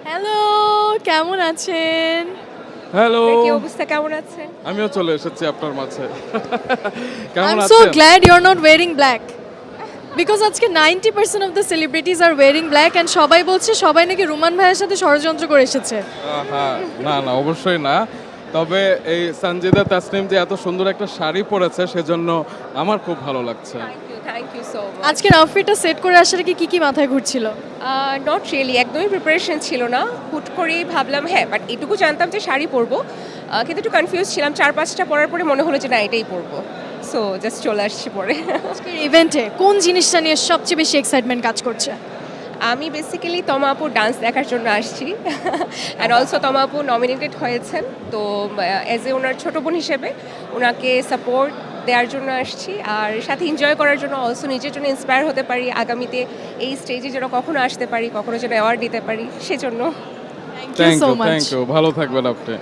Hello, কেমন আছেন? Hello, কি অবস্থা, কেমন আছেন? আমিও চলে এসেছি আপনার মাঝে। কেমন I'm so আছেন? glad you're not wearing black. Because আজকে 90% of the celebrities are wearing black and সবাই বলছে সবাই নাকি রুমান ভাইয়ের সাথে ষড়যন্ত্র করে এসেছে। হ্যাঁ, না অবশ্যই না। তবে এই সঞ্জিদা তাসনিম যে এত সুন্দর একটা শাড়ি পরেছে সেজন্য আমার খুব ভালো লাগছে। Thank you so much. আজকের আউটফিটটা সেট করে আসার কি মাথায় ঘুরছিল? নট রিয়েলি, একদমই প্রিপারেশন ছিল না। হুট করেই ভাবলাম হ্যাঁ, বাট এটুকু জানতাম যে শাড়ি পরবো, কিন্তু একটু কনফিউজ ছিলাম। 4-5টা পরার পরে মনে হলো যে না, এটাই পরবো। সো জাস্ট চলে আসছি পরে। আজকের ইভেন্টে কোন জিনিসটা নিয়ে সবচেয়ে বেশি এক্সাইটমেন্ট কাজ করছে? আমি বেসিক্যালি তমা আপুর ডান্স দেখার জন্য আসছি, অ্যান্ড অলসো তমা আপু নমিনেটেড হয়েছেন, তো অ্যাজ এ ওনার ছোটো বোন হিসেবে ওনাকে সাপোর্ট দেওয়ার জন্য আসছি, আর সাথে এনজয় করার জন্য, অলসো নিজের জন্য ইন্সপায়ার হতে পারি আগামীতে এই স্টেজে যেন কখনো আসতে পারি, কখনো যেন অ্যাওয়ার্ড দিতে পারি, সেজন্য। Thank you thank so you, much. Thank you. ভালো থাকবেন আপনি।